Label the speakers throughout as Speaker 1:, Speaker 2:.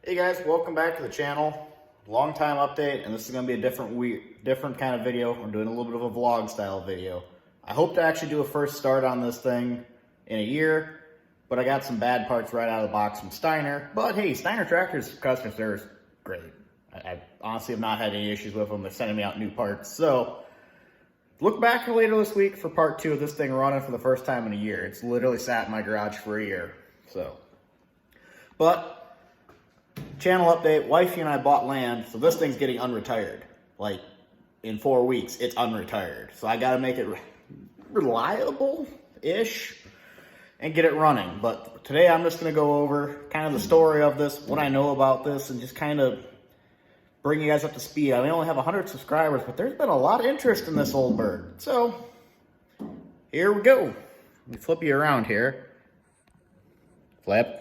Speaker 1: Hey guys, welcome back to the channel. Long time update, and this is going to be a different kind of video. We're doing a little bit of a vlog style video. I hope to actually do a first start on this thing in a year, but I got some bad parts right out of the box from Steiner. But hey, Steiner Tractor's customer service, great. I honestly have not had any issues with them. They're sending me out new parts. So look back later this week for part 2 of this thing running for the first time in a year. It's literally sat in my garage for a year. But channel update, wifey and I bought land, so this thing's getting unretired. Like, in 4 weeks, it's unretired. So I gotta make it reliable-ish and get it running. But today I'm just gonna go over kind of the story of this, what I know about this, and just kind of bring you guys up to speed. I only have 100 subscribers, but there's been a lot of interest in this old bird. So, here we go. Let me flip you around here. Flip.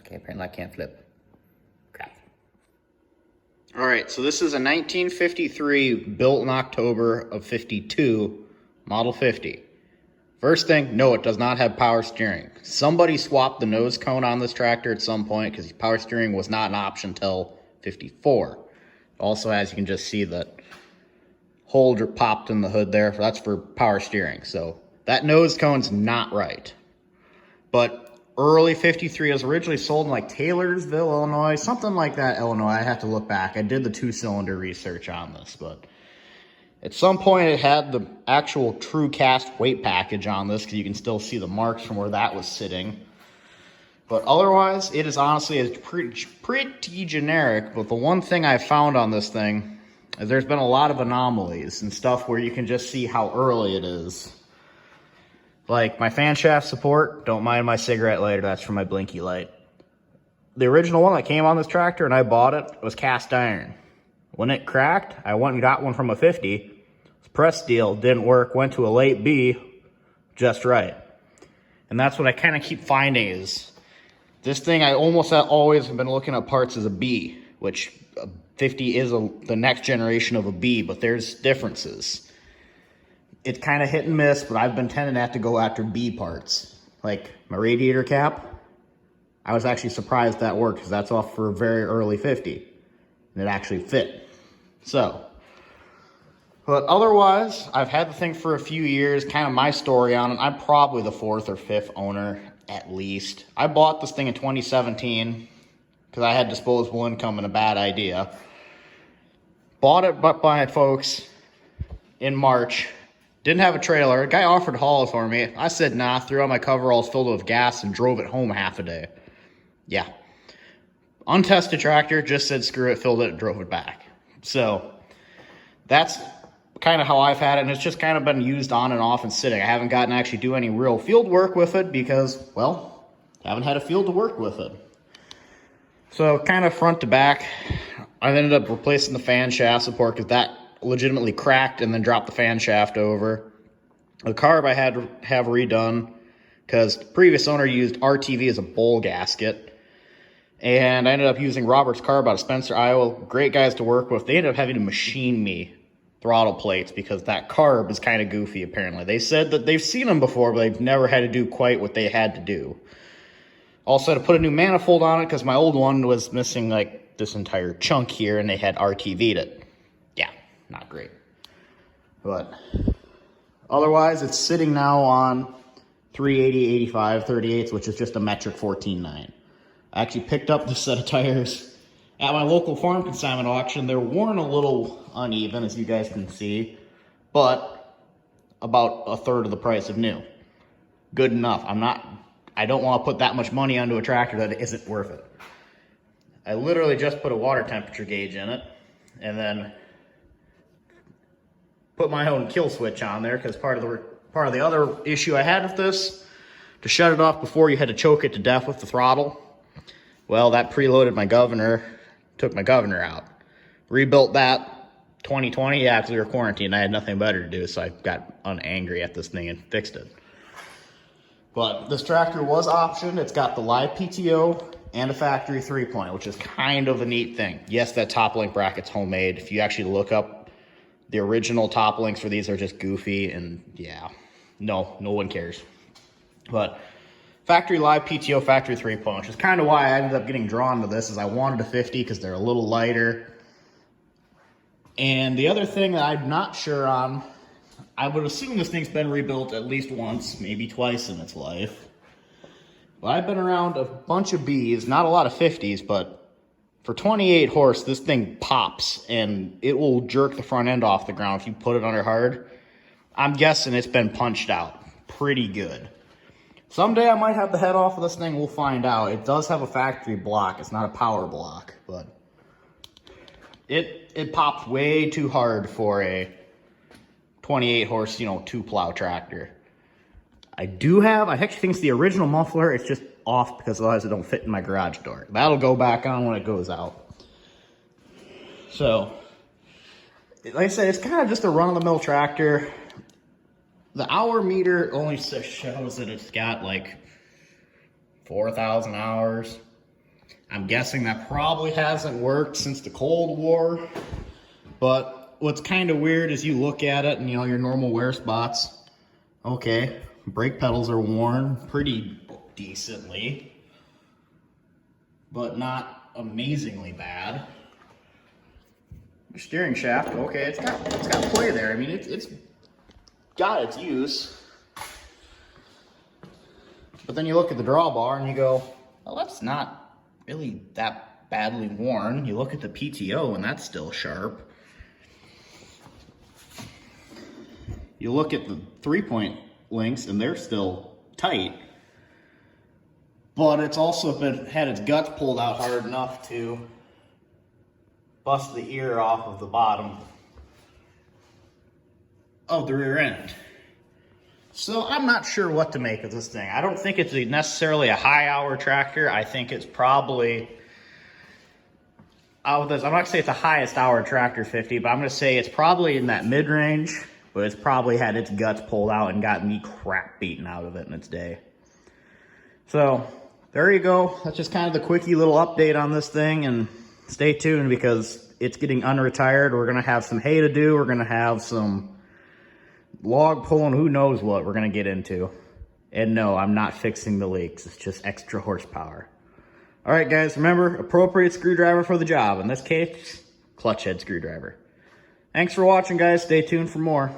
Speaker 1: Okay, apparently I can't flip. All right, so this is a 1953 built in October of 52 Model 50. First thing, no, it does not have power steering. Somebody swapped the nose cone on this tractor at some point because power steering was not an option until 54. Also, as you can just see, that holder popped in the hood there. That's for power steering. So that nose cone's not right. But early 53, it was originally sold in like Taylorsville, Illinois, something like that, Illinois. I have to look back. I did the 2-cylinder research on this, but at some point it had the actual true cast weight package on this because you can still see the marks from where that was sitting. But otherwise, it is honestly pretty generic. But the one thing I found on this thing is there's been a lot of anomalies and stuff where you can just see how early it is. Like my fan shaft support, don't mind my cigarette lighter, that's for my blinky light. The original one that came on this tractor and I bought it was cast iron. When it cracked, I went and got one from a 50. Press steel, didn't work, went to a late B, just right. And that's what I kind of keep finding is, this thing I almost always have been looking at parts as a B, which 50 is the next generation of a B, but there's differences. It's kind of hit and miss, but I've been tending to have to go after B parts. Like my radiator cap, I was actually surprised that worked because that's off for a very early 50. And it actually fit. So, but otherwise, I've had the thing for a few years, kind of my story on it. I'm probably the 4th or 5th owner, at least. I bought this thing in 2017 because I had disposable income and a bad idea. Bought it by folks in March. Didn't have a trailer. A guy offered to haul it for me. I said nah, threw out my coveralls filled with gas and drove it home half a day. Yeah. Untested tractor, just said screw it, filled it, and drove it back. So that's kind of how I've had it, and it's just kind of been used on and off and sitting. I haven't gotten to actually do any real field work with it because, well, I haven't had a field to work with it. So kind of front to back, I ended up replacing the fan shaft support because that legitimately cracked and then dropped the fan shaft over. The carb I had to have redone because the previous owner used RTV as a bowl gasket. And I ended up using Robert's Carb out of Spencer, Iowa. Great guys to work with. They ended up having to machine me throttle plates because that carb is kind of goofy apparently. They said that they've seen them before, but they've never had to do quite what they had to do. Also had to put a new manifold on it because my old one was missing like this entire chunk here and they had RTV'd it. Not great. But otherwise, it's sitting now on 380, 85, 38s, which is just a metric 14.9. I actually picked up this set of tires at my local farm consignment auction. They're worn a little uneven, as you guys can see, but about a third of the price of new. Good enough. I don't want to put that much money onto a tractor that isn't worth it. I literally just put a water temperature gauge in it, and then put my own kill switch on there because part of the other issue I had with this, to shut it off before you had to choke it to death with the throttle. Well, that preloaded my governor, took my governor out. Rebuilt that 2020, yeah, because we were quarantined. I had nothing better to do, so I got angry at this thing and fixed it. But this tractor was optioned. It's got the live PTO and a factory 3-point, which is kind of a neat thing. Yes, that top link bracket's homemade. If you actually look up the original top links for these are just goofy and yeah, no one cares. But Factory Live PTO Factory 3.0, which is kind of why I ended up getting drawn to this, is I wanted a 50 because they're a little lighter. And the other thing that I'm not sure on, I would assume this thing's been rebuilt at least once, maybe twice in its life. But I've been around a bunch of Bs, not a lot of 50s, but for 28 horse, this thing pops and it will jerk the front end off the ground if you put it under hard. I'm guessing it's been punched out pretty good. Someday I might have the head off of this thing, we'll find out. It does have a factory block, it's not a power block, but it pops way too hard for a 28 horse, 2-plow tractor. I actually think it's the original muffler, it's just off because otherwise it don't fit in my garage door. That'll go back on when it goes out. So, like I said, it's kind of just a run-of-the-mill tractor. The hour meter only shows that it's got like 4,000 hours. I'm guessing that probably hasn't worked since the Cold War. But what's kind of weird is you look at it and, your normal wear spots. Okay, brake pedals are worn pretty decently, but not amazingly bad. Steering shaft, okay, it's got play there. I mean, it's got its use. But then you look at the drawbar and you go, well, that's not really that badly worn. You look at the PTO and that's still sharp. You look at the 3-point links and they're still tight. But it's also had its guts pulled out hard enough to bust the ear off of the bottom of the rear end. So I'm not sure what to make of this thing. I don't think it's necessarily a high hour tractor. I think it's probably, I'm not going to say it's a highest hour tractor 50, but I'm going to say it's probably in that mid-range, but it's probably had its guts pulled out and gotten the crap beaten out of it in its day. So there you go. That's just kind of the quickie little update on this thing, and stay tuned because it's getting unretired. We're going to have some hay to do. We're going to have some log pulling, who knows what we're going to get into. And no, I'm not fixing the leaks. It's just extra horsepower. All right, guys, remember, appropriate screwdriver for the job. In this case, clutch head screwdriver. Thanks for watching, guys. Stay tuned for more.